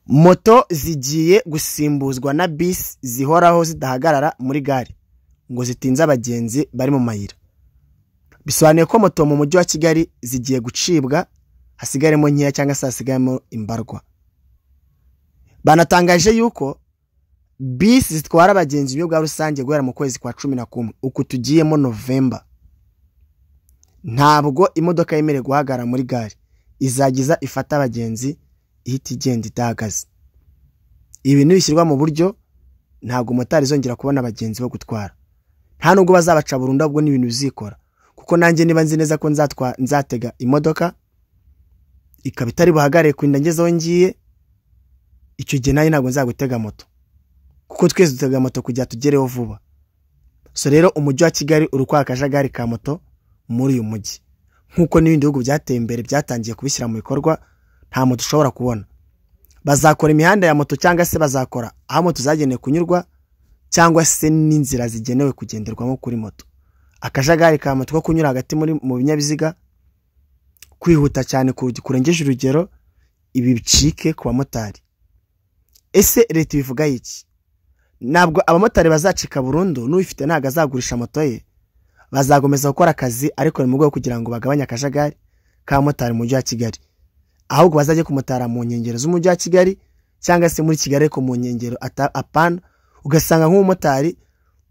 moto zigiye gusimbuzwa na bisi zihoraho zidahagarara muri gare ngo zitinze abagenzi bari mu mayira. Bisobanuye ko moto mu mujyi wa Kigali zigiye gucibwa hasigaremo nkeya cyangwa se hasigaremo imbarwa. Banatangaje yuko bisi zitwara abagenzi byo bwa rusange guhera mu kwezi kwa 11 uku tugiyemo November, ntabwo imodoka yemerewe guhagarara muri gare, izagiza ifata abagenzi ihita igenda idahagaze. Ibintu bishyirwa mu buryo ntabwo motari zongera kubona abagenzi bo gutwara, nta nubwo bazabaca burundu, ahubwo n'ibintu bizikora. Kuko nanjye niba nzi neza ko nzatega imodoka ikaba itari buhagarare kurinda ngezeho ngiye, icyo gihe nayo ntabwo nzagutega moto, kuko twese dutega moto kujya tugereho vuba. So rero umujyi wa Kigali uri kwa akajagari ka moto muri uyu mujyi, nkuko n'ibindi bihugu byateye imbere byatangiye kubishyira mu bikorwa. Nta moto ushobora kubona. Bazakora imihanda ya moto cyangwa se bazakora aho moto zagenewe kunyurwa cyangwa se n'inzira zigenewe kugenderwamo kuri moto. Akajagari ka moto ko kunyura hagati mu binyabiziga, kwihuta cyane kurengeje urugero, ibi bicike ku bamotari. Ese leta bivuga iki? Ntabwo abamotari bazacika burundu, n'ufite ntago azagurisha moto ye, bazagomeza gukora akazi ariko mu rwego kugira ngo bagabanye akajagari ka motari mu mujyi wa Kigali. Ahubwo bazajye kumotara mu nkengero z'umujyi wa Kigali cyangwa se muri Kigali ko mu nkengero apana, ugasanga nk'umumotari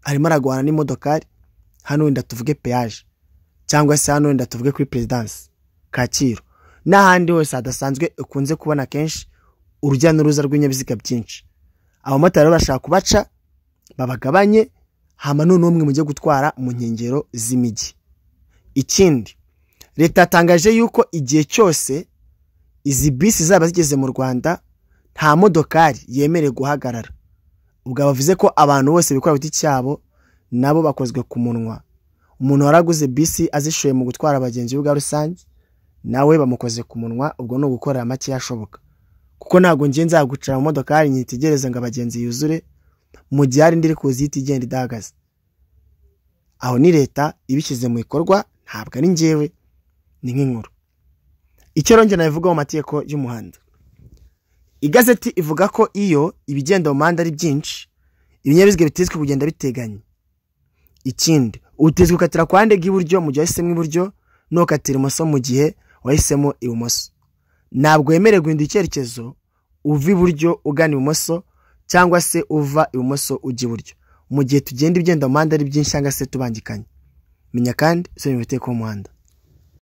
arimo aragwana n'imodokari hano wenda tuvuge peage, cyangwa se hano wenda tuvuge kuri Presidence Kacyiru, n'ahandi hose hadasanzwe ukunze kubona kenshi urujya n'uruza rw'ibinyabiziga byinshi. Abamotari bashaka kubaca babagabanye, hama none umwe mujye gutwara mu nkengero z'imijyi. Ikindi, leta yatangaje yuko igihe cyose izi bisi zaba zigeze mu Rwanda nta modokari yemerewe guhagarara. Ubwo bavuze ko abantu bose bikora biti cyabo nabo bakozwe ku munwa. Umuntu waraguze bisi azishoye mu gutwara abagenzi bwa rusange nawe bamukoze ku munwa, ubwo no gukorera make yashoboka. Kuko ntago ngiye nzagucara mu modokari nyitegereze ngo abagenzi yuzure mu gihe ari ndiri kuzita igenda idahagaze. Aho ni leta ibishyize mu bikorwa, ntabwo ari njyewe, ni nk'inkuru. Icyo ronge nabivuga mu mategeko y'umuhanda. Igazeti ivuga ko iyo ibigenda mu muhanda ari byinshi, ibinyabiziga bitezwe kugenda biteganye. Ikindi, utezwe ukatira ku ruhande rw'iburyo mu gihe wahisemo iburyo, nukatira ibumoso mu gihe wahisemo ibumoso. Ntabwo wemerewe guhindura icyerekezo uva iburyo ugana ibumoso cyangwa se uva ibumoso ujya iburyo mu gihe tugenda ibigenda mu muhanda ari byinshi cyangwa se tubangikanye. Menya kandi so mu mategeko y'umuhanda.